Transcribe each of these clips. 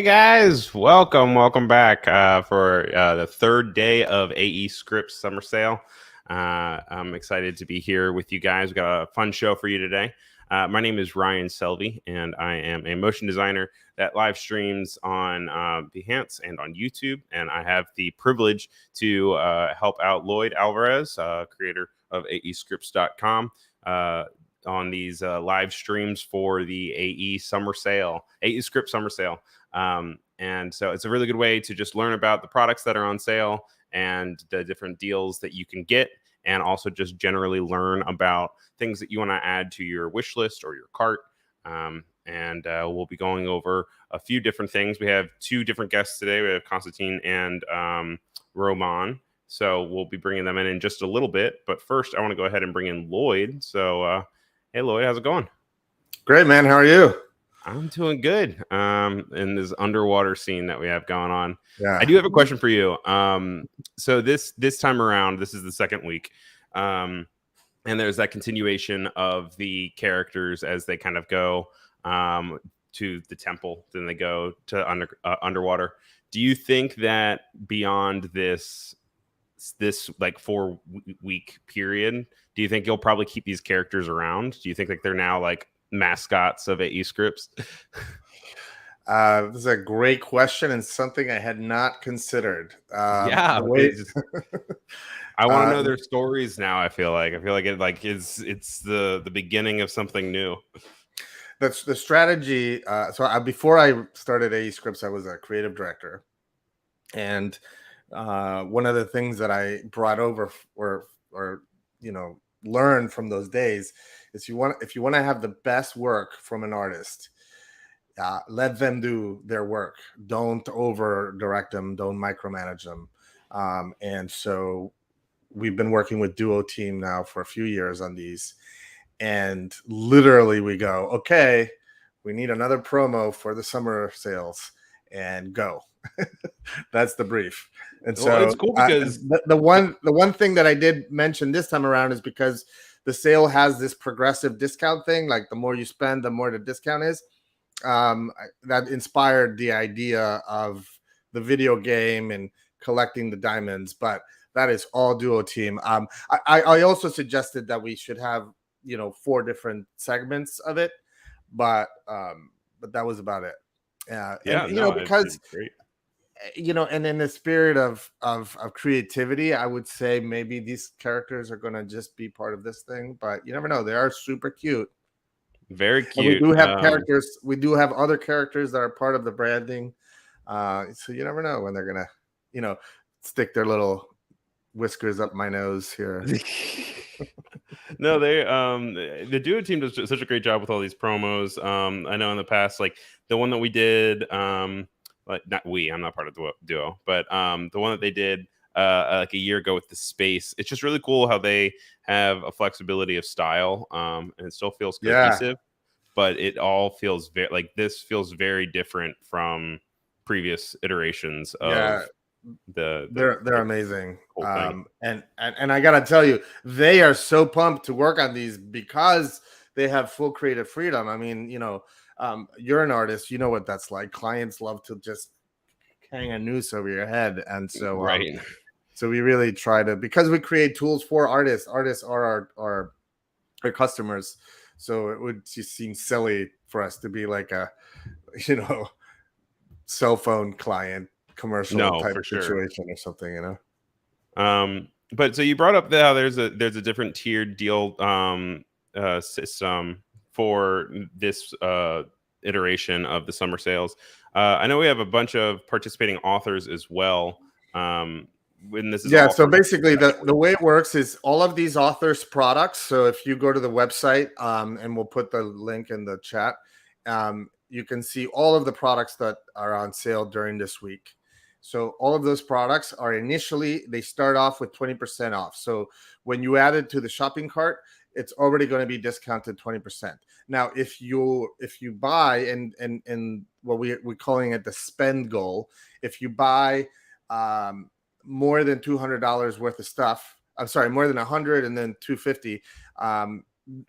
Guys, welcome back for the third day of aescripts summer sale. I'm excited to be here with you guys. We got a fun show for you today. My name is Ryan Selvy, and I am a motion designer that live streams on Behance and on YouTube. And I have the privilege to help out Lloyd Alvarez, creator of aescripts.com. On these live streams for the AE summer sale, aescript summer sale. And so it's a really good way to just learn about the products that are on sale and the different deals that you can get, and also just generally learn about things that you want to add to your wish list or your cart. And we'll be going over a few different things. We have two different guests today. We have Constantine and Roman. So we'll be bringing them in just a little bit. But first, I want to go ahead and bring in Lloyd. So, hey, Lloyd, how's it going? Great, man. How are you? I'm doing good. In this underwater scene that we have going on. Yeah. I do have a question for you. So this time around, this is the second week. And there's that continuation of the characters as they kind of go to the temple, then they go to underwater. Do you think that beyond this like 4-week period, do you think you'll probably keep these characters around? Do you think like they're now like mascots of aescripts? This is a great question and something I had not considered. I want to know their stories now. I feel like it's the beginning of something new. That's the strategy. Before I started aescripts, I was a creative director, and one of the things that I brought over or learned from those days is if you want to have the best work from an artist, let them do their work. Don't over direct them. Don't micromanage them. And so we've been working with Duo Team now for a few years on these, and literally we go, okay, we need another promo for the summer sales, and go. That's the brief. And so it's cool because the one thing that I did mention this time around is because the sale has this progressive discount thing. Like the more you spend, the more the discount is. That inspired the idea of the video game and collecting the diamonds, but that is all Duo Team. I also suggested that we should have 4 different segments of it, but that was about it. Because and in the spirit of creativity, I would say maybe these characters are going to just be part of this thing, but you never know. They are super cute. Very cute. And we do have characters. We do have other characters that are part of the branding. So you never know when they're going to, stick their little whiskers up my nose here. No, the Duo Team does such a great job with all these promos. I know in the past, like the one that we did, I'm not part of Duo, but the one that they did like a year ago with the space, it's just really cool how they have a flexibility of style, and it still feels cohesive, but it all feels this feels very different from previous iterations of they're amazing. And I gotta tell you, they are so pumped to work on these because they have full creative freedom. I mean, you're an artist, you know what that's like. Clients love to just hang a noose over your head, and so so we really try to, because we create tools for artists. Artists are our customers, so it would just seem silly for us to be like a cell phone client commercial type of situation or something, But so you brought up how there's a different tiered deal system for this iteration of the summer sales. I know we have a bunch of participating authors as well. When this is so basically the way it works is all of these authors' products. So if you go to the website, and we'll put the link in the chat, you can see all of the products that are on sale during this week. So all of those products are they start off with 20% off. So when you add it to the shopping cart, it's already going to be discounted 20%. Now, if you buy and what we're calling it the spend goal, if you buy more than $200 worth of stuff, I'm sorry, more than 100 and then 250,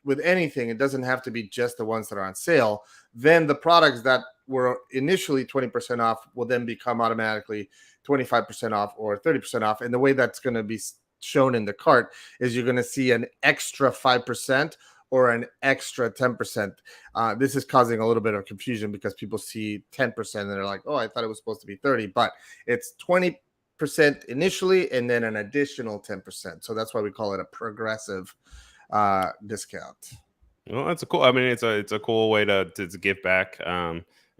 with anything, it doesn't have to be just the ones that are on sale. Then the products that were initially 20% off will then become automatically 25% off or 30% off. And the way that's going to be shown in the cart is you're going to see an extra 5% or an extra 10%. This is causing a little bit of confusion because people see 10% and they're like, oh, I thought it was supposed to be 30, but it's 20% initially and then an additional 10%. So that's why we call it a progressive discount. Well, that's a cool. I mean, it's a cool way to give back.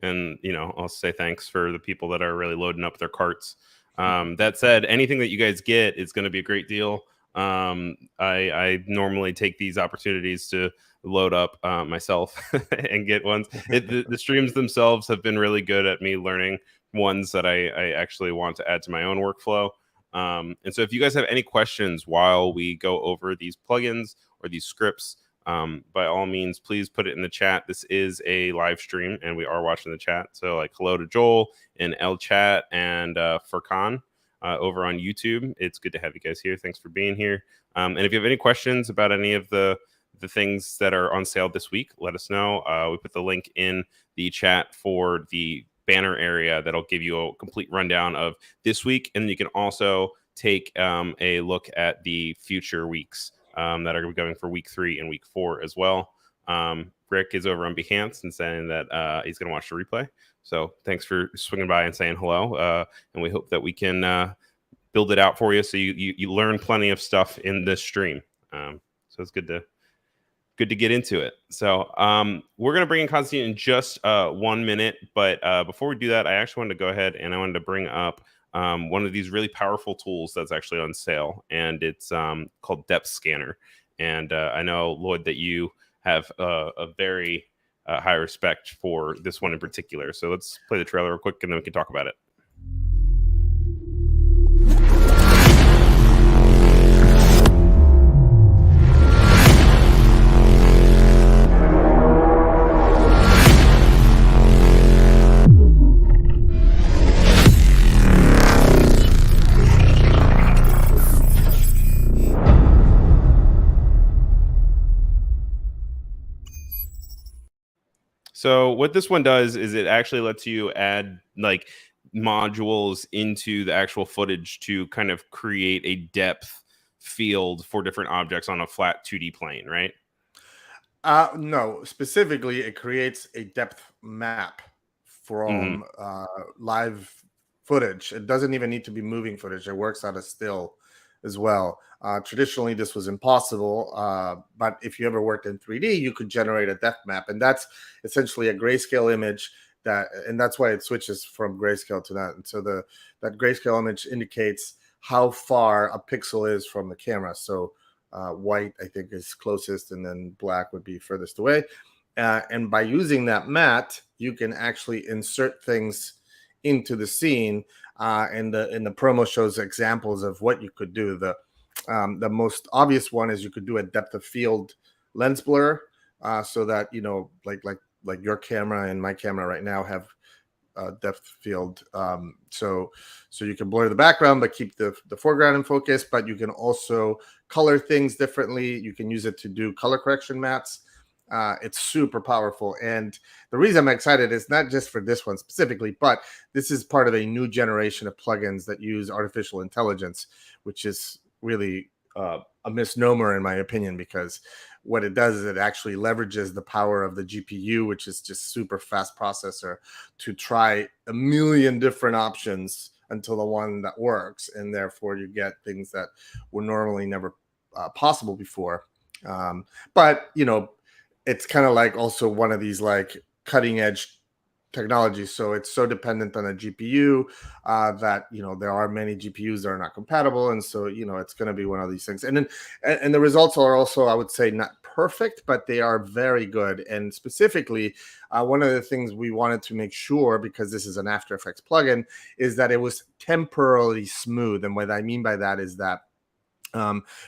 And I'll say thanks for the people that are really loading up their carts. That said, anything that you guys get is going to be a great deal. I normally take these opportunities to load up myself and get ones. The streams themselves have been really good at me learning ones that I actually want to add to my own workflow. And so if you guys have any questions while we go over these plugins or these scripts, by all means, please put it in the chat. This is a live stream and we are watching the chat. So like hello to Joel and El Chat and Furkan over on YouTube. It's good to have you guys here. Thanks for being here. And if you have any questions about any of the things that are on sale this week, let us know. We put the link in the chat for the banner area that'll give you a complete rundown of this week. And you can also take a look at the future weeks that are going to be going for week 3 and week 4 as well. Rick is over on Behance and saying that he's going to watch the replay. So thanks for swinging by and saying hello. And we hope that we can build it out for you so you learn plenty of stuff in this stream. So it's good to get into it. So we're going to bring in Constantine in just 1 minute. But before we do that, I actually wanted to go ahead and I wanted to bring up one of these really powerful tools that's actually on sale. And it's called Depth Scanner. And I know, Lloyd, that you have a very high respect for this one in particular. So let's play the trailer real quick and then we can talk about it. So what this one does is it actually lets you add like modules into the actual footage to kind of create a depth field for different objects on a flat 2D plane, right? No, specifically, it creates a depth map from live footage. It doesn't even need to be moving footage. It works out of still as well. Traditionally, this was impossible, but if you ever worked in 3D, you could generate a depth map, and that's essentially a grayscale image. And that's why it switches from grayscale to that. And so that grayscale image indicates how far a pixel is from the camera. So white, I think, is closest, and then black would be furthest away. And by using that mat, you can actually insert things into the scene. And the promo shows examples of what you could do. The most obvious one is you could do a depth of field lens blur, so that like your camera and my camera right now have depth field. So you can blur the background but keep the foreground in focus. But you can also color things differently. You can use it to do color correction mats. It's super powerful. And the reason I'm excited is not just for this one specifically, but this is part of a new generation of plugins that use artificial intelligence, which is really a misnomer in my opinion, because what it does is it actually leverages the power of the GPU, which is just super fast processor, to try a million different options until the one that works. And therefore you get things that were normally never possible before. But it's kind of like also one of these like cutting edge technologies. So it's so dependent on a GPU that, there are many GPUs that are not compatible. And so, it's going to be one of these things. And then, the results are also, I would say, not perfect, but they are very good. And specifically, one of the things we wanted to make sure, because this is an After Effects plugin, is that it was temporarily smooth. And what I mean by that is that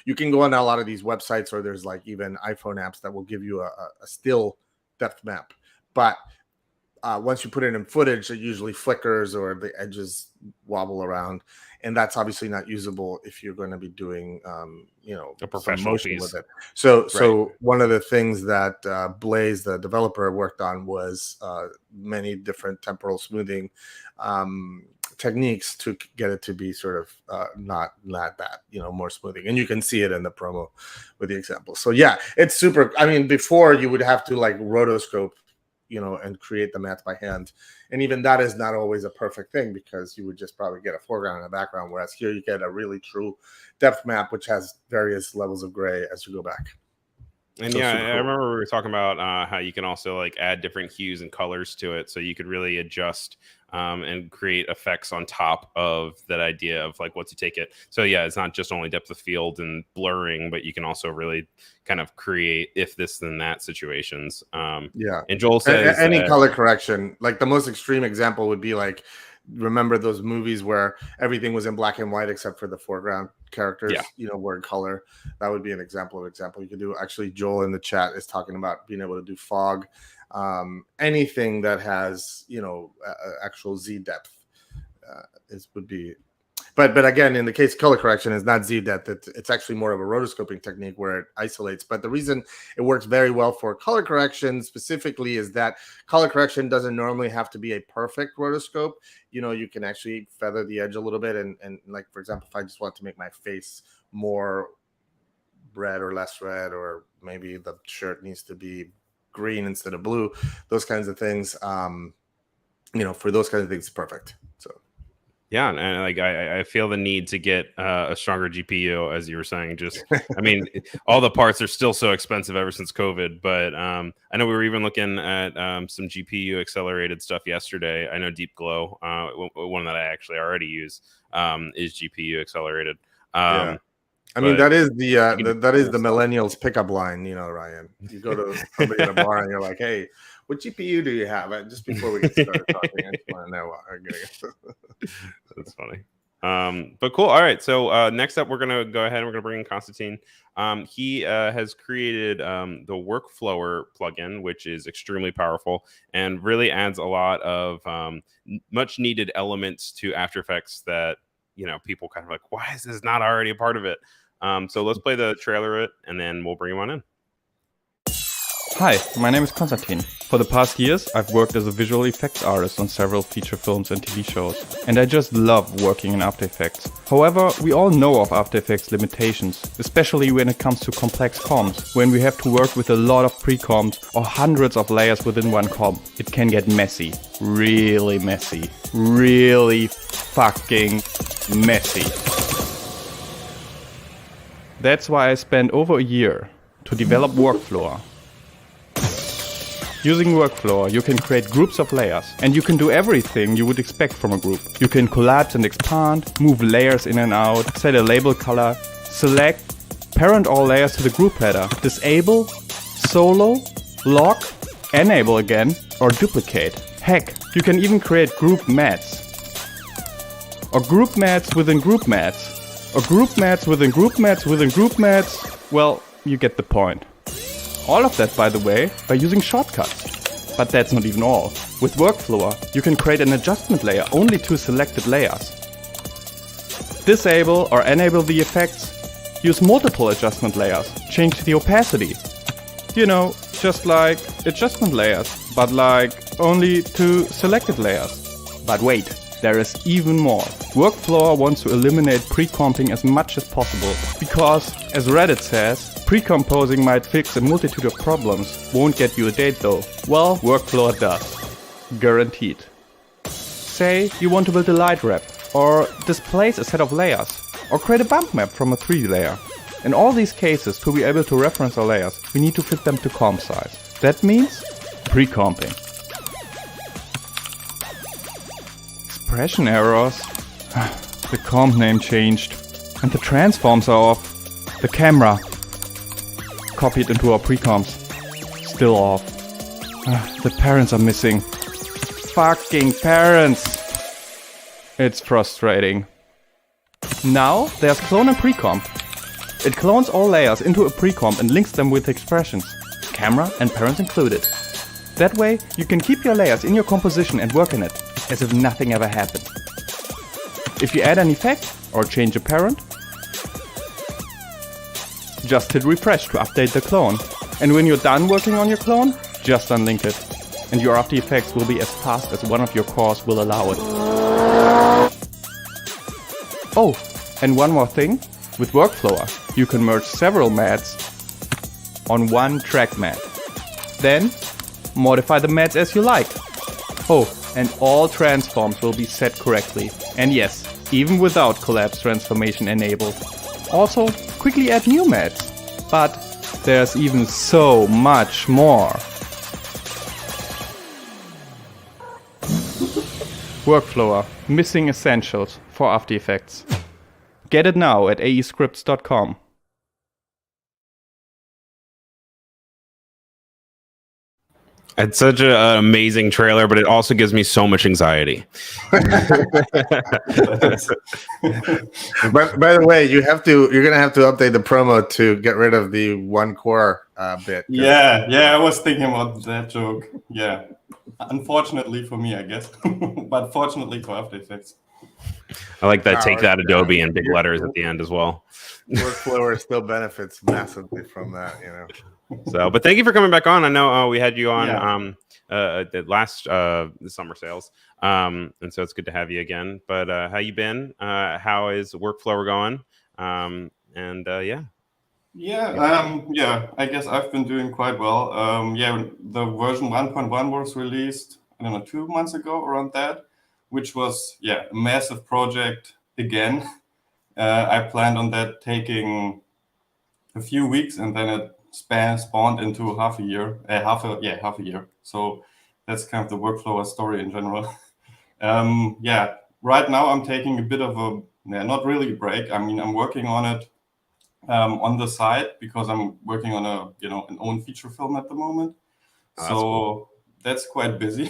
you can go on a lot of these websites, or there's like even iPhone apps that will give you a still depth map. But once you put it in footage, it usually flickers or the edges wobble around, and that's obviously not usable if you're going to be doing a professional motion piece. with it. So Right. one of the things that Blaze, the developer, worked on was many different temporal smoothing techniques to get it to be sort of not that, more smoothing. And you can see it in the promo with the example. So yeah, it's super. I mean, before you would have to like rotoscope, and create the mats by hand. And even that is not always a perfect thing, because you would just probably get a foreground and a background. Whereas here you get a really true depth map, which has various levels of gray as you go back. And so I remember we were talking about how you can also like add different hues and colors to it. So you could really adjust and create effects on top of that idea of like what to take it. So yeah, it's not just only depth of field and blurring, but you can also really kind of create if this then that situations. Yeah. And Joel says any color correction, like the most extreme example would be like, remember those movies where everything was in black and white except for the foreground characters, were in color. That would be an example you could do. Actually, Joel in the chat is talking about being able to do fog, anything that has actual Z depth would be. But again, in the case of color correction, it's not Z depth. It's actually more of a rotoscoping technique where it isolates. But the reason it works very well for color correction specifically is that color correction doesn't normally have to be a perfect rotoscope. You can actually feather the edge a little bit. And like, for example, if I just want to make my face more red or less red, or maybe the shirt needs to be green instead of blue, those kinds of things, for those kinds of things, it's perfect. So. Yeah, and like I feel the need to get a stronger GPU, as you were saying. Just, I mean, all the parts are still so expensive ever since COVID. But I know we were even looking at some GPU accelerated stuff yesterday. I know Deep Glow, one that I actually already use, is GPU accelerated. Yeah. I mean, that is the millennials pickup line, Ryan. You go to somebody at a bar and you're like, "Hey, what GPU do you have?" Just before we get started talking, I just want to know what. That's funny. But cool. All right. So next up, we're gonna go ahead and we're gonna bring in Constantine. He has created the Workflower plugin, which is extremely powerful and really adds a lot of much needed elements to After Effects that people kind of like, why is this not already a part of it? So let's play the trailer of it, and then we'll bring him on in. Hi, my name is Konstantin. For the past years, I've worked as a visual effects artist on several feature films and TV shows, and I just love working in After Effects. However, we all know of After Effects limitations, especially when it comes to complex comps, when we have to work with a lot of pre-comps or hundreds of layers within one comp. It can get messy. Really messy. Really fucking messy. That's why I spent over a year to develop Workflower. Using Workflower, you can create groups of layers, and you can do everything you would expect from a group. You can collapse and expand, move layers in and out, set a label color, select, parent all layers to the group header, disable, solo, lock, enable again, or duplicate. Heck, you can even create group mats. Or group mats within group mats. Or group mats within group mats within group mats. Well, you get the point. All of that, by the way, by using shortcuts. But that's not even all. With Workflower, you can create an adjustment layer only to selected layers. Disable or enable the effects. Use multiple adjustment layers. Change the opacity. Just like adjustment layers, but like only to selected layers. But wait, there is even more. Workflower wants to eliminate pre-comping as much as possible, because, as Reddit says, pre-composing might fix a multitude of problems, won't get you a date though. Well, Workflower does. Guaranteed. Say you want to build a light wrap, or displace a set of layers, or create a bump map from a 3D layer. In all these cases, to be able to reference our layers, we need to fit them to comp size. That means pre-comping. Expression errors. The comp name changed, and the transforms are off. The camera copied into our pre-comps. Still off. The parents are missing. Fucking parents! It's frustrating. Now there's clone and pre-comp. It clones all layers into a pre-comp and links them with expressions. Camera and parents included. That way, you can keep your layers in your composition and work in it, as if nothing ever happened. If you add an effect or change a parent, just hit refresh to update the clone. And when you're done working on your clone, just unlink it. And your After Effects will be as fast as one of your cores will allow it. Oh, and one more thing. With Workflower, you can merge several mats on one track mat. Then, modify the mats as you like. Oh, and all transforms will be set correctly. And yes, even without collapse transformation enabled. Also, quickly add new mats. But there's even so much more. Workflower, missing essentials for After Effects. Get it now at aescripts.com. It's such an amazing trailer, but it also gives me so much anxiety. By the way, you're gonna have to update the promo to get rid of the one core bit. Yeah, I was thinking about that joke. Yeah, unfortunately for me, I guess, but fortunately for After Effects. I like that. Take that, Adobe, in big letters at the end as well. Workflower still benefits massively from that, you know. So, but thank you for coming back on. I know we had you on the last summer sales, and so it's good to have you again. But how you been? How is Workflower going? I guess I've been doing quite well. The version 1.1 was released, I don't know, 2 months ago, around that, which was a massive project again. I planned on that taking a few weeks, and then it spawned into half a year. So that's kind of the Workflower story in general. Right now I'm taking a bit of a not really a break. I mean, I'm working on it on the side because I'm working on an own feature film at the moment. Cool. That's quite busy.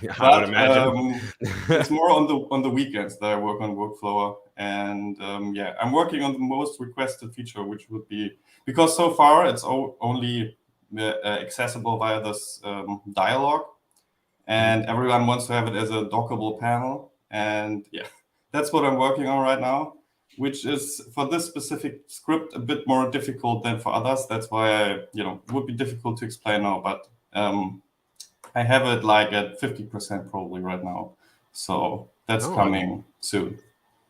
Yeah, but, I would imagine. It's more on the weekends that I work on Workflower, and I'm working on the most requested feature, which would be, because so far it's only accessible via this dialogue, and everyone wants to have it as a dockable panel, and that's what I'm working on right now, which is for this specific script a bit more difficult than for others. That's why it would be difficult to explain now, but I have it like at 50% probably right now, so that's coming soon.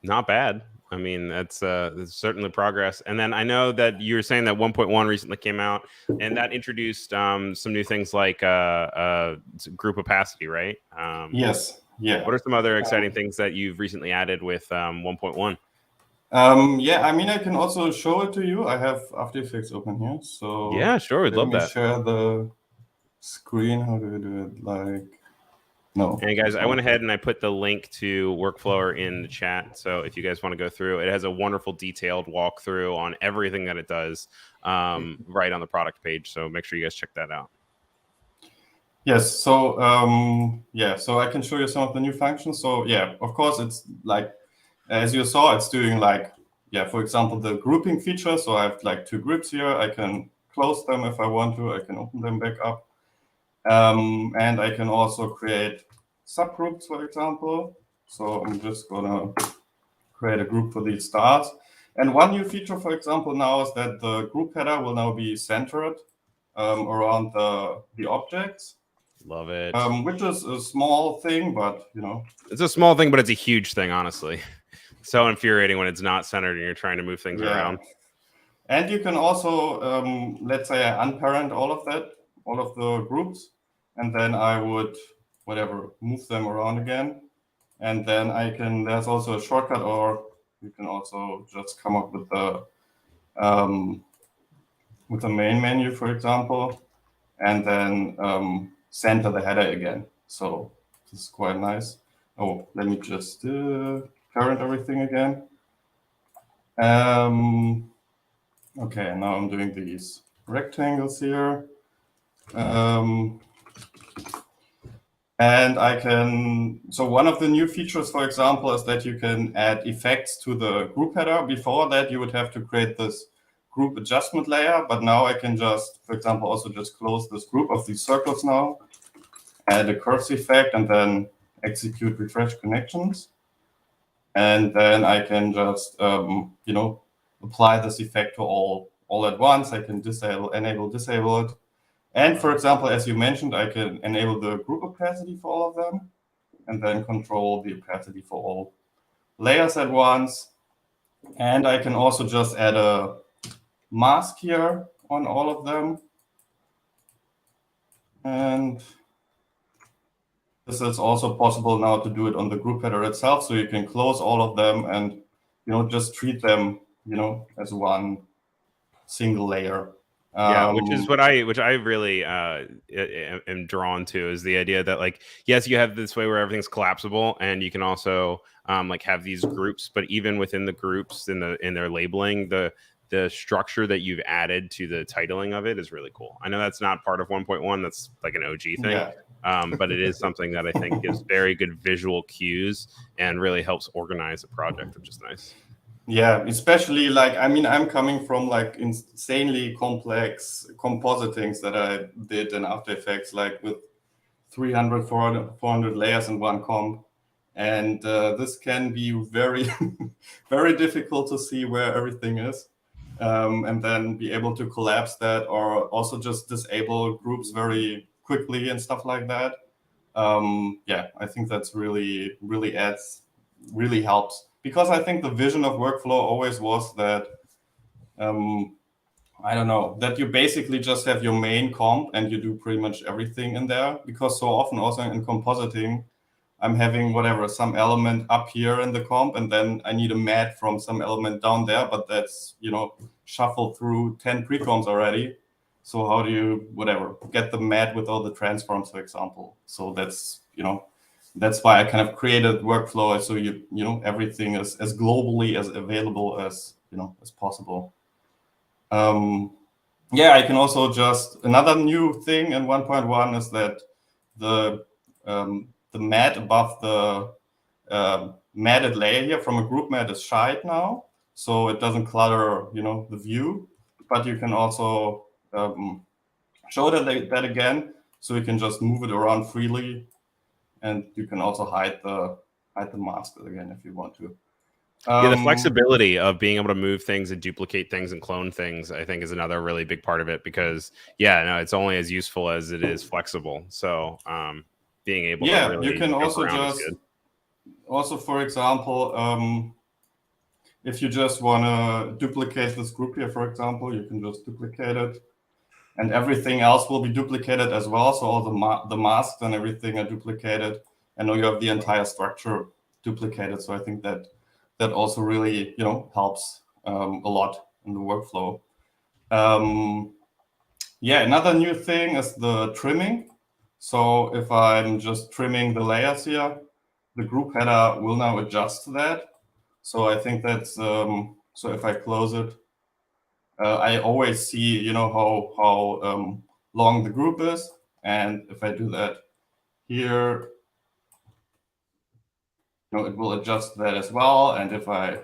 Not bad. I mean, that's certainly progress. And then I know that you were saying that 1.1 recently came out, and that introduced some new things like group opacity, right? Yes. Yeah. What are some other exciting things that you've recently added with 1.1? I mean, I can also show it to you. I have After Effects open here, so yeah, sure, we'd love that. Let me share the screen. How do we do it? No. And guys, I went ahead and I put the link to Workflower in the chat. So if you guys want to go through, it has a wonderful detailed walkthrough on everything that it does right on the product page. So make sure you guys check that out. Yes. So so I can show you some of the new functions. So of course, it's like, as you saw, it's doing for example, the grouping feature. So I have like 2 groups here. I can close them if I want to. I can open them back up. And I can also create subgroups, for example. So I'm just gonna create a group for these stars. And one new feature, for example, now is that the group header will now be centered around the objects. Love it. Which is a small thing, but it's a small thing, but it's a huge thing, honestly. So infuriating when it's not centered and you're trying to move things around. And you can also, let's say, I unparent all of the groups, and then I would move them around again, and then there's also a shortcut, or you can also just come up with the main menu, for example, and then center the header again. So this is quite nice. Oh, let me just parent everything again. Okay, now I'm doing these rectangles here. And so one of the new features, for example, is that you can add effects to the group header. Before that, you would have to create this group adjustment layer, but now I can just, for example, also just close this group of these circles now, add a curse effect, and then execute refresh connections. And then I can just, apply this effect to all at once. I can enable, disable it. And for example, as you mentioned, I can enable the group opacity for all of them, and then control the opacity for all layers at once. And I can also just add a mask here on all of them. And this is also possible now to do it on the group header itself. So you can close all of them and, just treat them, as one single layer. Yeah, which I really am drawn to, is the idea that, like, yes, you have this way where everything's collapsible, and you can also like have these groups, but even within the groups in their labeling, the structure that you've added to the titling of it is really cool. I know that's not part of 1.1. That's like an OG thing. Yeah. But it is something that I think gives very good visual cues and really helps organize a project, which is nice. Yeah, especially I'm coming from like insanely complex compositings that I did in After Effects, like with 300, 400 layers in one comp. And this can be very, very difficult to see where everything is. And then be able to collapse that, or also just disable groups very quickly and stuff like that. I think that's really helps, because I think the vision of workflow always was that, that you basically just have your main comp and you do pretty much everything in there. Because so often also in compositing, I'm having some element up here in the comp, and then I need a mat from some element down there, but that's, shuffled through 10 pre-comps already. So how do you, get the mat with all the transforms, for example? So that's, that's why I kind of created workflow, so everything is as globally as available as, as possible. I can also another new thing in 1.1 is that the mat above the matted layer here from a group mat is shide now, so it doesn't clutter, the view. But you can also show that again, so you can just move it around freely, and you can also hide the mask again if you want to. The flexibility of being able to move things and duplicate things and clone things, I think, is another really big part of it, because it's only as useful as it is flexible. So being able to really you can also for example, if you just want to duplicate this group here, for example, you can just duplicate it, and everything else will be duplicated as well. So all the masks and everything are duplicated, and now you have the entire structure duplicated. So I think that also really, helps a lot in the workflow. Another new thing is the trimming. So if I'm just trimming the layers here, the group header will now adjust to that. So I think that's, so if I close it, I always see, how long the group is. And if I do that here, it will adjust that as well. And if I,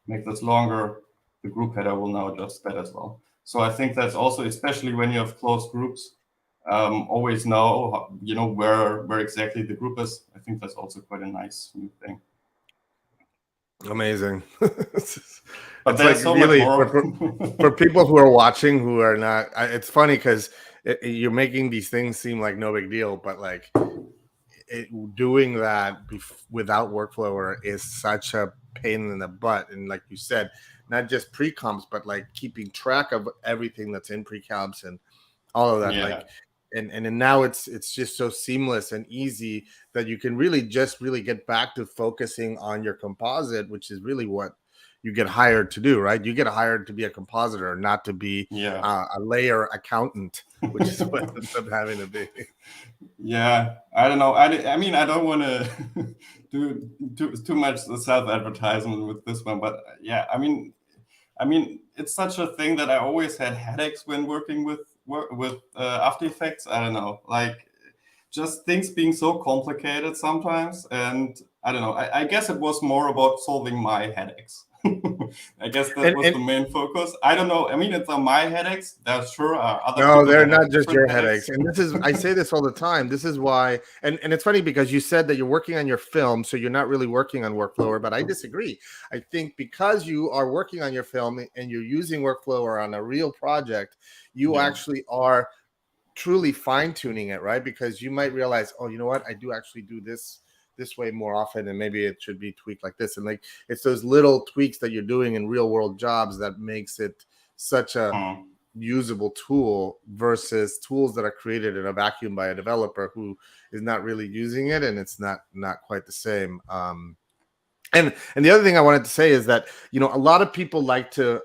make this longer, the group header will now adjust that as well. So I think that's also, especially when you have closed groups, always know, where exactly the group is. I think that's also quite a nice new thing. Amazing. But there's so really much more. For people who are watching who are not, it's funny because you're making these things seem like no big deal, but like doing that without workflow is such a pain in the butt. And like you said, not just pre-comps, but like keeping track of everything that's in pre-comps and all of that. Yeah. Like, and now it's just so seamless and easy that you can really get back to focusing on your composite, which is really what you get hired to do, right? You get hired to be a compositor, not to be a layer accountant, which is what it ends up having to be. Yeah, I don't know. I mean, I don't want to do too much self-advertisement with this one, but yeah, I mean, it's such a thing that I always had headaches when working with After Effects. I don't know, like just things being so complicated sometimes, and I don't know. I guess it was more about solving my headaches. I guess that was the main focus. I don't know. I mean, it's my headaches. There sure are other people. No, they're not just your headaches. And this is, I say this all the time. This is why, and it's funny because you said that you're working on your film, so you're not really working on Workflower, but I disagree. I think because you are working on your film and you're using Workflower on a real project, you actually are truly fine-tuning it, right? Because you might realize, oh, you know what? I do actually do this way more often, and maybe it should be tweaked like this. And like, it's those little tweaks that you're doing in real world jobs that makes it such a usable tool versus tools that are created in a vacuum by a developer who is not really using it, and it's not quite the same. And the other thing I wanted to say is that, you know, a lot of people like to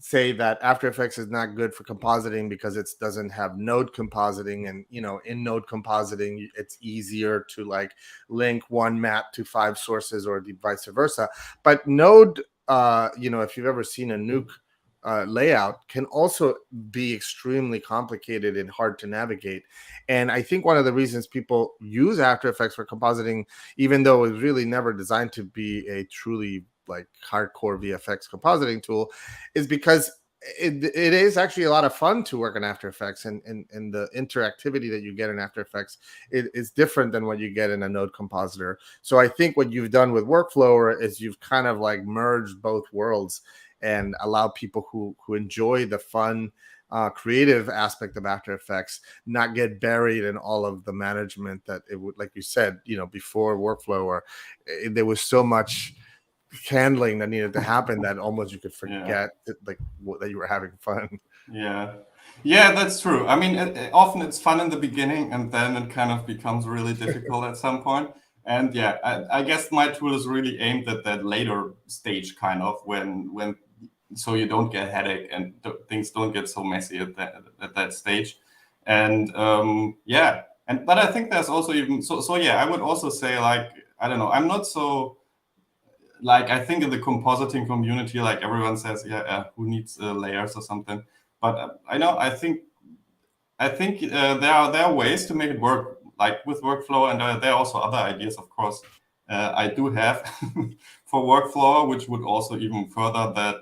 say that After Effects is not good for compositing because it doesn't have node compositing, and you know, in node compositing it's easier to like link one map to 5 sources or vice versa. But node, you know, if you've ever seen a nuke layout, can also be extremely complicated and hard to navigate. And I think one of the reasons people use After Effects for compositing, even though it was really never designed to be a truly like hardcore VFX compositing tool, is because it is actually a lot of fun to work in After Effects, and the interactivity that you get in After Effects is different than what you get in a node compositor. So I think what you've done with Workflower is you've kind of like merged both worlds and allow people who enjoy the fun creative aspect of After Effects not get buried in all of the management that it would, like you said, you know, before Workflower, there was so much handling that needed to happen that almost you could forget that you were having fun. Yeah, that's true. I mean, often it's fun in the beginning, and then it kind of becomes really difficult at some point. And yeah, I guess my tool is really aimed at that later stage, kind of when so you don't get headache and things don't get so messy at that stage. And but I think there's also even so yeah, I would also say, like, I don't know, I'm not so, like, I think in the compositing community, like everyone says, who needs layers or something? But I think there are ways to make it work, like with Workflow, and there are also other ideas, of course. I do have for Workflow, which would also even further that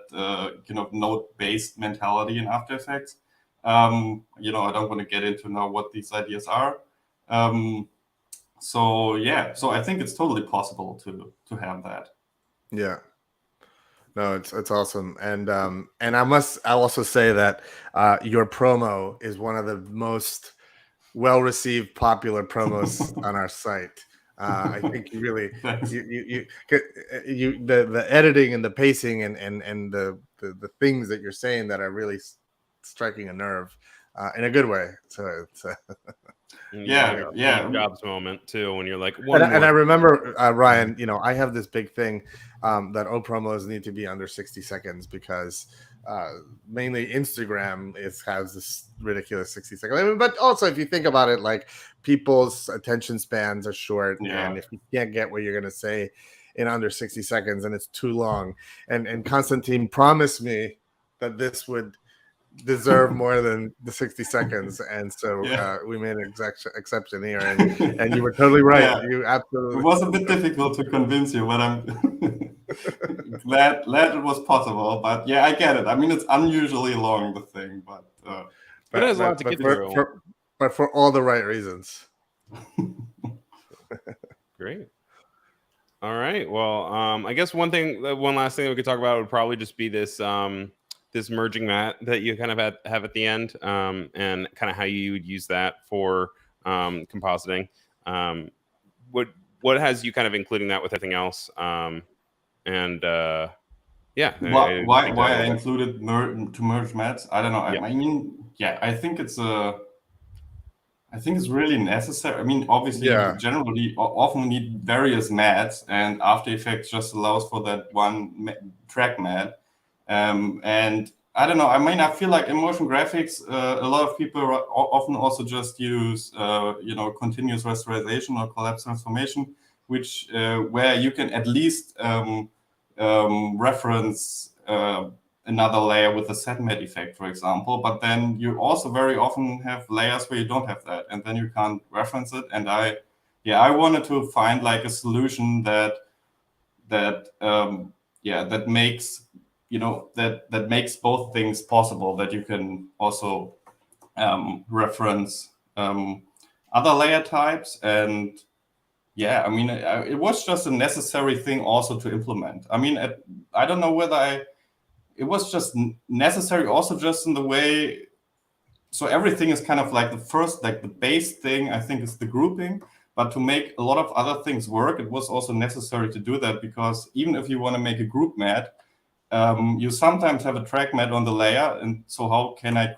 node-based mentality in After Effects. I don't want to get into now what these ideas are. So I think it's totally possible to have that. Yeah. No, it's awesome. And I'll also say that your promo is one of the most well-received, popular promos on our site. I think you really the editing and the pacing and the things that you're saying that are really striking a nerve in a good way. So it's jobs moment too, when you're like and I remember Ryan, you know, I have this big thing that promos need to be under 60 seconds because mainly Instagram has this ridiculous 60 seconds. I mean, but also if you think about it, like, people's attention spans are short, and if you can't get what you're going to say in under 60 seconds, and it's too long, and Constantine promised me that this would deserve more than the 60 seconds, and so we made an exception here, and you were totally right. You absolutely, it was a bit difficult to convince you, but I'm glad it was possible. But yeah, I get it. I mean, it's unusually long, the thing, but it has a lot to get through. But for all the right reasons. Great. All right. Well, I guess one last thing that we could talk about would probably just be this this merging mat that you kind of have at the end, and kind of how you would use that for compositing. What has you kind of including that with everything else? Why I included to merge mats? I don't know. I mean, I think it's really necessary. I mean, obviously, you generally often need various mats, and After Effects just allows for that one track mat. And I don't know. I mean, I feel like in motion graphics, a lot of people often also just use, continuous rasterization or collapse transformation, which where you can at least reference another layer with a set mat effect, for example. But then you also very often have layers where you don't have that, and then you can't reference it. And I yeah, I wanted to find like a solution that makes, that makes both things possible, that you can also reference other layer types. And yeah, I mean, it was just a necessary thing also to implement. I mean, I don't know whether it was just necessary also just in the way, so everything is kind of like the base thing, I think, is the grouping. But to make a lot of other things work, it was also necessary to do that, because even if you want to make a group mat, you sometimes have a track mat on the layer. And so how can I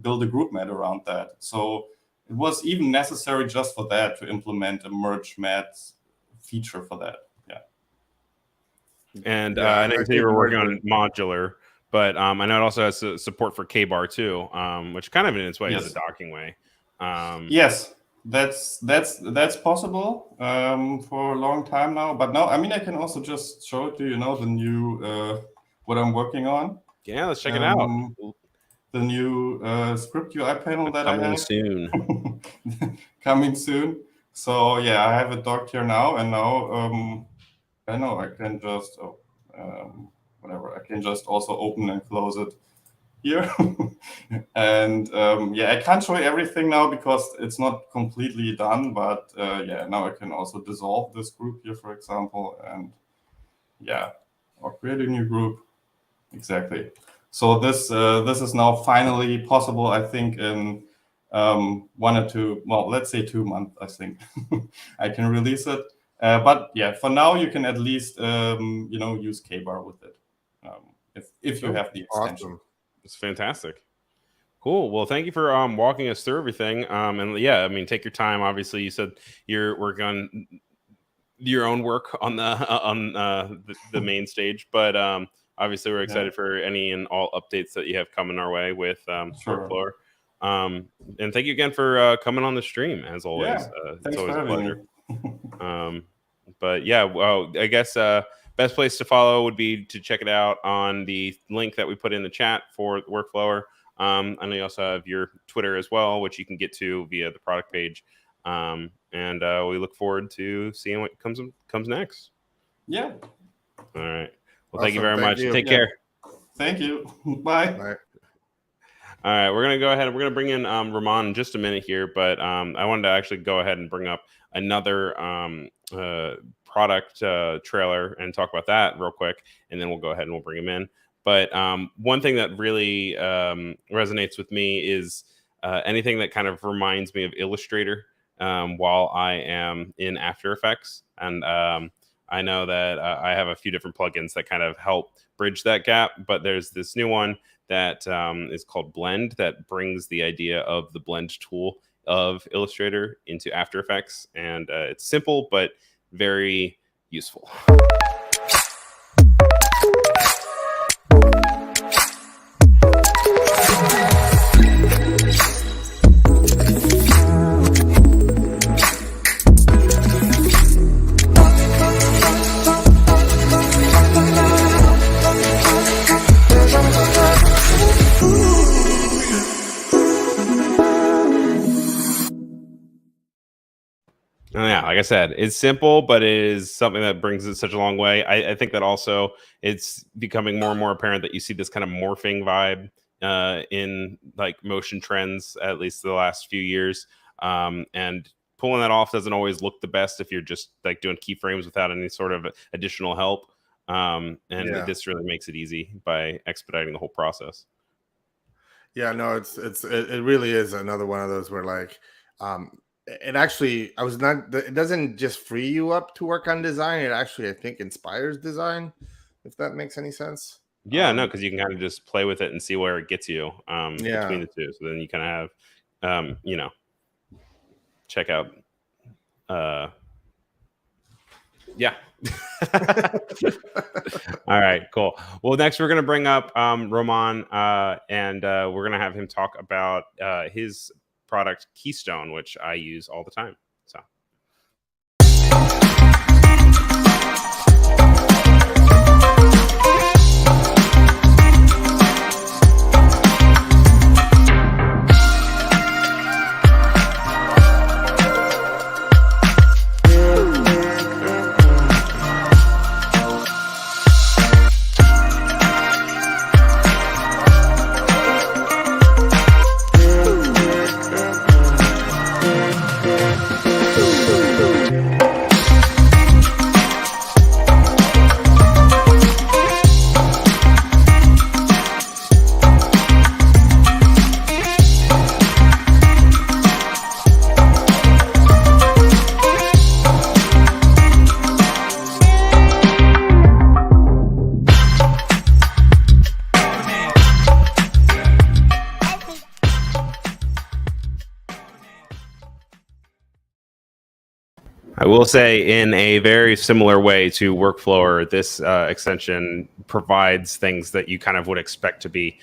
build a group mat around that? So it was even necessary just for that to implement a merge mat feature for that. Yeah. And I know you were working on modular, but I know it also has support for K-bar too, which kind of in its way is a docking way. Yes, that's possible for a long time now. But now, I mean, I can also just show it to you now, the new what I'm working on. Yeah, let's check it out. The new script UI panel that I have. Soon. Coming soon. So yeah, I have it docked here now, and now I know I can just whatever. I can just also open and close it here. And yeah, I can't show you everything now because it's not completely done. But yeah, now I can also dissolve this group here, for example, and yeah, or create a new group. Exactly. So this is now finally possible, I think, in 1 or 2, well, let's say 2 months, I think. I can release it. But yeah, for now, you can at least, use K-bar with it, if you have the extension. Awesome. It's fantastic. Cool. Well, thank you for walking us through everything. And yeah, I mean, take your time. Obviously, you said you're working on your own work on the main stage, but obviously we're excited for any and all updates that you have coming our way with Workflower. And thank you again for coming on the stream, as always. Yeah, it's always a pleasure. But yeah, well, I guess best place to follow would be to check it out on the link that we put in the chat for Workflower. I know you also have your Twitter as well, which you can get to via the product page. And we look forward to seeing what comes next. Yeah. All right. Well, thank you very much. Take care. Thank you. Bye. Bye. All right, we're going to go ahead and we're going to bring in Ramon in just a minute here, but I wanted to actually go ahead and bring up another product trailer and talk about that real quick, and then we'll go ahead and we'll bring him in. But one thing that really resonates with me is anything that kind of reminds me of Illustrator while I am in After Effects. And I know that I have a few different plugins that kind of help bridge that gap, but there's this new one that is called Blend that brings the idea of the blend tool of Illustrator into After Effects. And it's simple, but very useful. Yeah, like I said, it's simple, but it is something that brings it such a long way. I think that also it's becoming more and more apparent that you see this kind of morphing vibe in like motion trends, at least the last few years. And pulling that off doesn't always look the best if you're just like doing keyframes without any sort of additional help. This really makes it easy by expediting the whole process. Yeah, no, it really is another one of those where like it actually it doesn't just free you up to work on design, it actually I think inspires design, if that makes any sense. Yeah, no, because you can kind of just play with it and see where it gets you between the two. So then you kind of have check out All right, cool. Well, next we're going to bring up Roman, and we're going to have him talk about his product Keystone, which I use all the time. So I will say, in a very similar way to Workflower, this extension provides things that you kind of would expect to be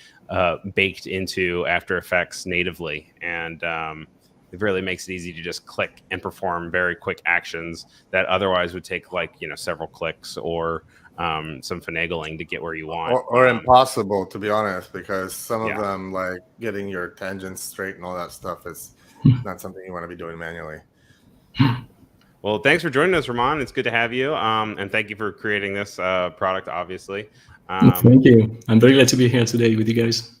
baked into After Effects natively, and it really makes it easy to just click and perform very quick actions that otherwise would take like several clicks or some finagling to get where you want, or impossible, to be honest, because some Yeah. of them, like getting your tangents straight and all that stuff, is not something you want to be doing manually. Well, thanks for joining us, Ramon. It's good to have you, and thank you for creating this product, obviously. Thank you. I'm very glad to be here today with you guys.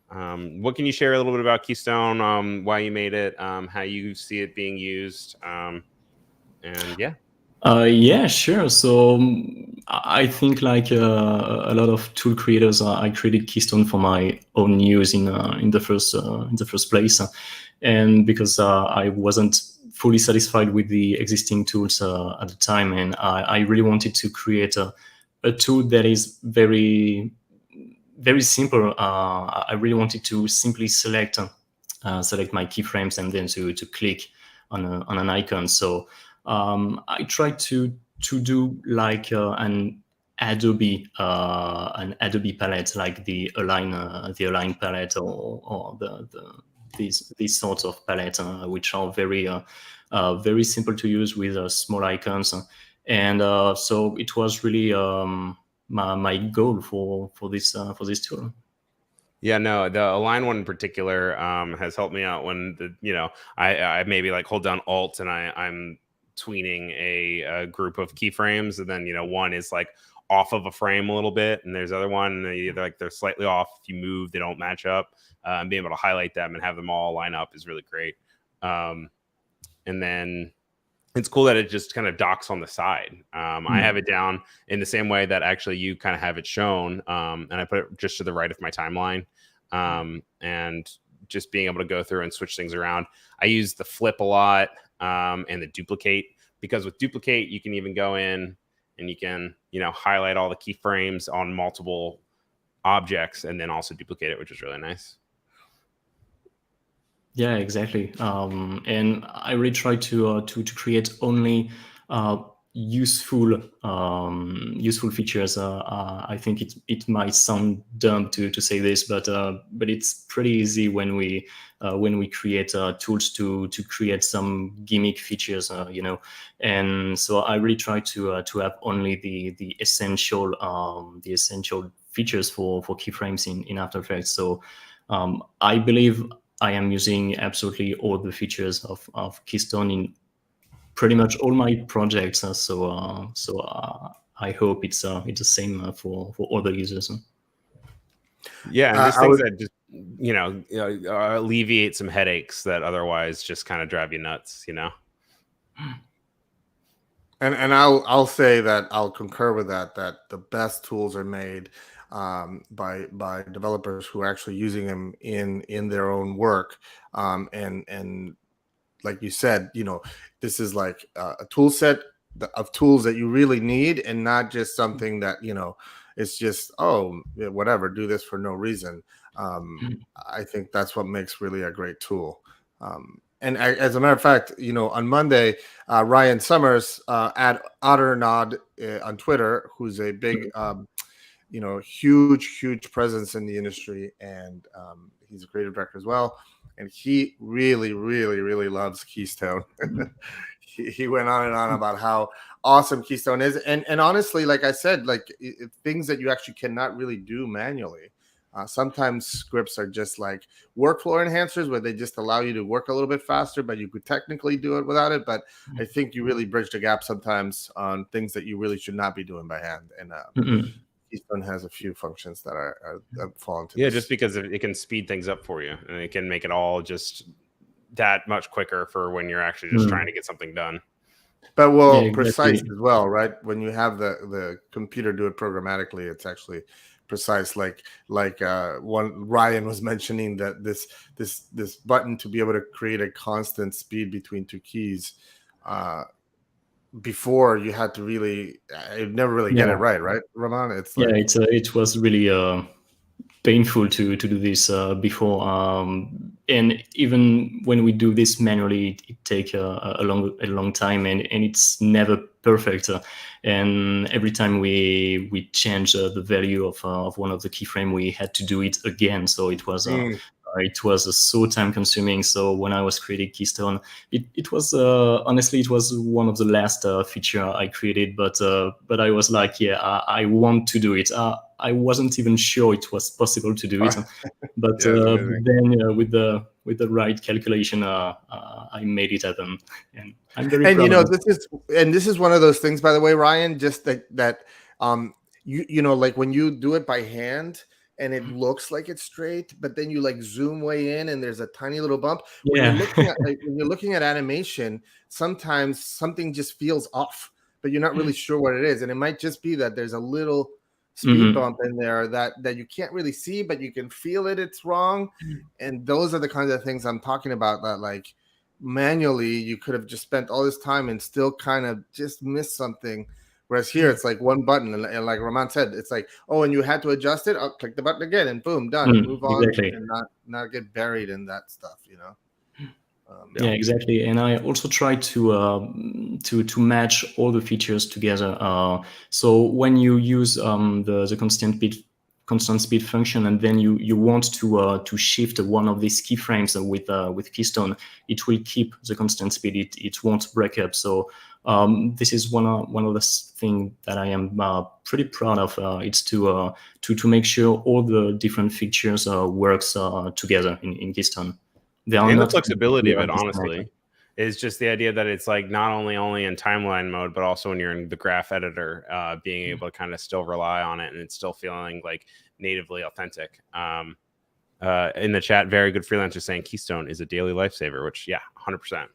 What can you share a little bit about Keystone, why you made it, how you see it being used, and yeah. Yeah, sure. So I think, like a lot of tool creators, I created Keystone for my own use in the first place, and because I wasn't fully satisfied with the existing tools at the time, and I really wanted to create a tool that is very simple. I really wanted to simply select my keyframes and then to click on an icon. So I tried to do like an Adobe palette, like the align palette, or these sorts of palettes, which are very simple to use with small icons, and so it was really my goal for this tool. Yeah, no, the Align one in particular has helped me out when I maybe like hold down Alt and I'm tweening a group of keyframes, and then one is like off of a frame a little bit, and there's other one they're slightly off. If you move, they don't match up. And being able to highlight them and have them all line up is really great. And then it's cool that it just kind of docks on the side. I have it down in the same way that actually you kind of have it shown, and I put it just to the right of my timeline, and just being able to go through and switch things around. I use the flip a lot, and the duplicate, because with duplicate you can even go in and you can highlight all the keyframes on multiple objects and then also duplicate it, which is really nice. Yeah, exactly. And I really try to create only useful features. I think it might sound dumb to say this, but it's pretty easy when we create tools to create some gimmick features, And so I really try to have only the essential features for keyframes in After Effects. So I believe I am using absolutely all the features of Keystone in pretty much all my projects. So I hope it's the same for other users. Yeah, and just things that just alleviate some headaches that otherwise just kind of drive you nuts. And I'll say that I'll concur with that the best tools are made by developers who are actually using them in their own work, and like you said, this is like a tool set of tools that you really need, and not just something that it's just whatever, do this for no reason. I think that's what makes really a great tool. And as a matter of fact, on Monday, Ryan Summers at Otternod on Twitter, who's a big huge presence in the industry, and he's a creative director as well, and he really loves Keystone. he went on and on about how awesome Keystone is, and honestly, like I said, like things that you actually cannot really do manually. Sometimes scripts are just like workflow enhancers where they just allow you to work a little bit faster, but you could technically do it without it. But I think you really bridge the gap sometimes on things that you really should not be doing by hand, and Keystone has a few functions that fall into this. Just because it can speed things up for you, and it can make it all just that much quicker for when you're actually just trying to get something done. But precise as well, right? When you have the computer do it programmatically, it's actually precise. Like one Ryan was mentioning, that this button to be able to create a constant speed between two keys. Before you had to really, I'd never really get it right, Ramon? It's like, it was really painful to do this before. and even when we do this manually, it takes a long time, and it's never perfect. And every time we change the value of one of the keyframe, we had to do it again. So it was so time consuming. So when I was creating Keystone, it was honestly, it was one of the last feature I created, but I was like, yeah, I want to do it. I wasn't even sure it was possible to do it, but then with the right calculation, I made it happen, and I'm very proud. And you know, of it. this is one of those things, by the way, Ryan. Just that you know, like when you do it by hand and it looks like it's straight, but then you like zoom way in and there's a tiny little bump. When you're looking at animation, sometimes something just feels off, but you're not really sure what it is, and it might just be that there's a little speed bump in there that you can't really see, but you can feel it. It's wrong, and those are the kinds of things I'm talking about. That like manually you could have just spent all this time and still kind of just missed something. Whereas here it's like one button, and like Roman said, it's like, oh, and you had to adjust it. I'll click the button again, and boom, done. Move on, and not get buried in that stuff, you know. Yeah, exactly. And I also try to match all the features together. So when you use the constant speed function, and then you want to shift one of these keyframes with Keystone, it will keep the constant speed. It won't break up. So this is one of the things that I am pretty proud of. It's to make sure all the different features works together in Keystone. And the flexibility of it, honestly, is just the idea that it's like not only in timeline mode, but also when you're in the graph editor, being able to kind of still rely on it and it's still feeling like natively authentic. In the chat, very good freelancer saying Keystone is a daily lifesaver, which 100%.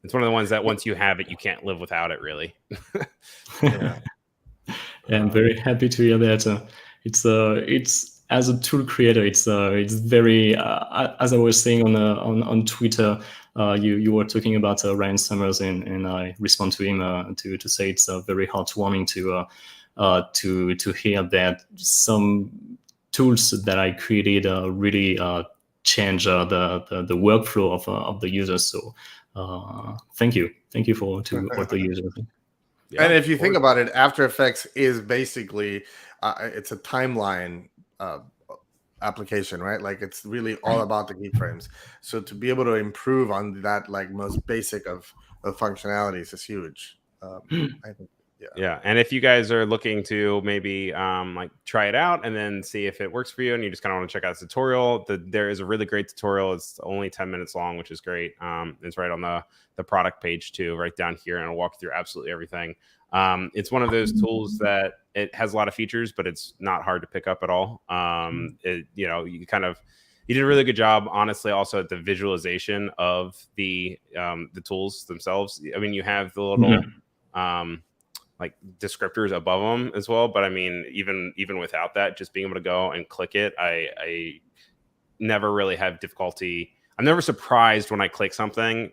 It's one of the ones that once you have it, you can't live without it, really. Yeah, I'm very happy to hear that. It's as a tool creator, it's very as I was saying on Twitter, you were talking about Ryan Summers, and I respond to him to say it's very heartwarming to hear that some tools that I created really change the workflow of the users. So thank you for all the users. Yeah, and if you think about it, After Effects is basically it's a timeline application, right? Like it's really all about the keyframes. So to be able to improve on that, like most basic of functionalities, is huge. I think. Yeah, and if you guys are looking to maybe like try it out and then see if it works for you, and you just kind of want to check out the tutorial, there is a really great tutorial. It's only 10 minutes long, which is great. It's right on the product page too, right down here, and it'll walk through absolutely everything. It's one of those tools that it has a lot of features, but it's not hard to pick up at all. You did a really good job, honestly, also at the visualization of the tools themselves. I mean, you have the little like descriptors above them as well, but I mean, even without that, just being able to go and click it, I never really have difficulty. I'm never surprised when I click something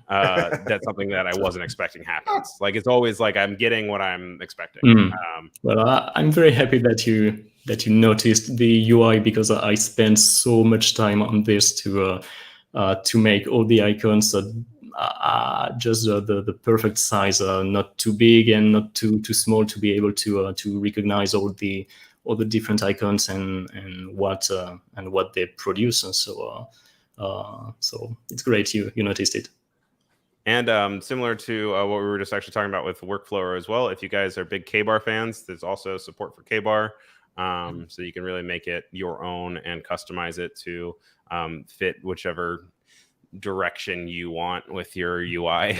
that's something that I wasn't expecting happens. Like it's always like I'm getting what I'm expecting. Well, I'm very happy that you noticed the UI, because I spent so much time on this to make all the icons just the perfect size, not too big and not too small, to be able to recognize all the different icons and what they produce. And so it's great you noticed it. And similar to what we were just actually talking about with Workflower as well, if you guys are big K-bar fans, there's also support for K-bar. So you can really make it your own and customize it to fit whichever direction you want with your UI.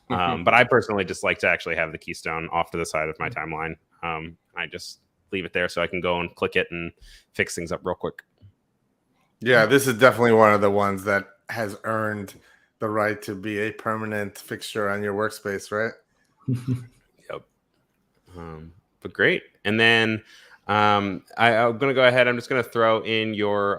But I personally just like to actually have the Keystone off to the side of my timeline. I just leave it there so I can go and click it and fix things up real quick. Yeah, this is definitely one of the ones that has earned the right to be a permanent fixture on your workspace, right? Yep. But great. And then I'm going to go ahead. I'm just going to throw in your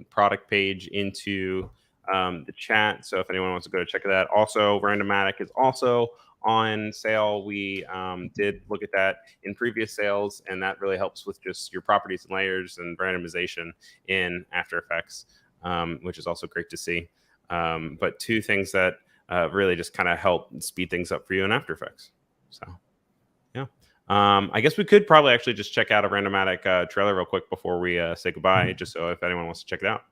product page into the chat. So if anyone wants to go to check that. Also, Randomatic is also on sale. We did look at that in previous sales, and that really helps with just your properties and layers and randomization in After Effects. which is also great to see. But two things that really just kind of help speed things up for you in After Effects. So, yeah. I guess we could probably actually just check out a Randomatic trailer real quick before we say goodbye, just so if anyone wants to check it out.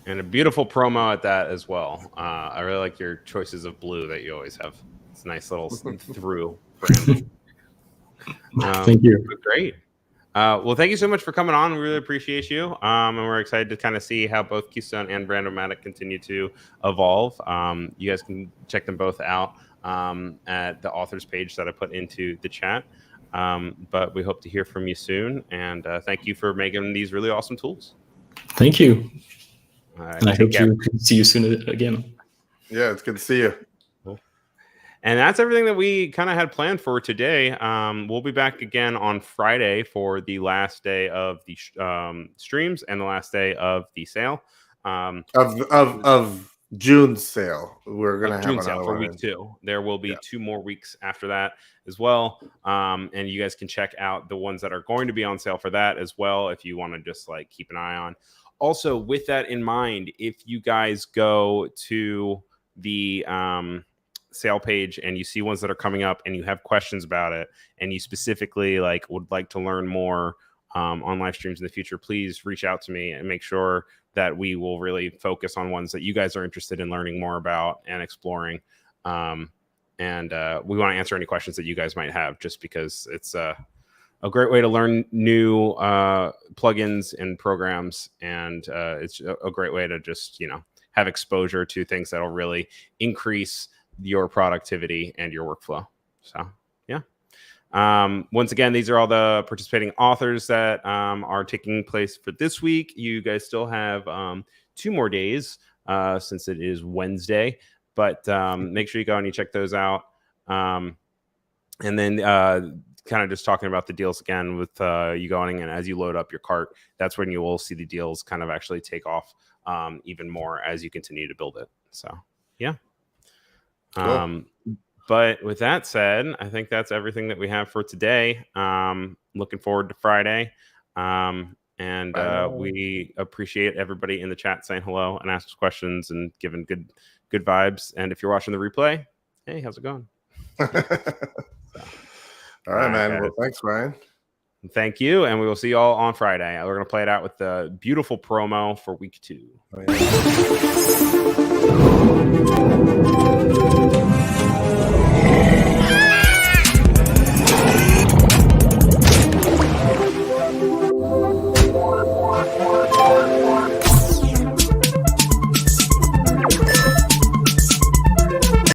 And a beautiful promo at that as well. I really like your choices of blue that you always have. It's a nice little through brand. Thank you. Great. Well, thank you so much for coming on. We really appreciate you. And we're excited to kind of see how both Keystone and Randomatic continue to evolve. You guys can check them both out at the authors page that I put into the chat. But we hope to hear from you soon. And thank you for making these really awesome tools. Thank you. And I hope care. to see you soon again. Yeah, it's good to see you. And that's everything that we kind of had planned for today. We'll be back again on Friday for the last day of the streams and the last day of the sale. Of June's sale. We're going to have June sale another for one week 2. There will be 2 more weeks after that as well. And you guys can check out the ones that are going to be on sale for that as well if you want to just like keep an eye on. Also, with that in mind, if you guys go to the sale page and you see ones that are coming up and you have questions about it and you specifically like would like to learn more on live streams in the future, please reach out to me and make sure that we will really focus on ones that you guys are interested in learning more about and exploring. And we want to answer any questions that you guys might have, just because it's a great way to learn new plugins and programs. And it's a great way to just, have exposure to things that'll really increase your productivity and your workflow. So, yeah. Once again, these are all the participating authors that are taking place for this week. You guys still have 2 more days since it is Wednesday, but make sure you go and you check those out. And then kind of just talking about the deals again with you going, and as you load up your cart, that's when you will see the deals kind of actually take off even more as you continue to build it. So, yeah. Cool. But with that said, I think that's everything that we have for today. Looking forward to Friday. And we appreciate everybody in the chat saying hello and asking questions and giving good vibes. And if you're watching the replay, hey, how's it going? All right, man. Well, thanks, Ryan. Thank you. And we will see you all on Friday. We're going to play it out with the beautiful promo for week 2. Oh, yeah.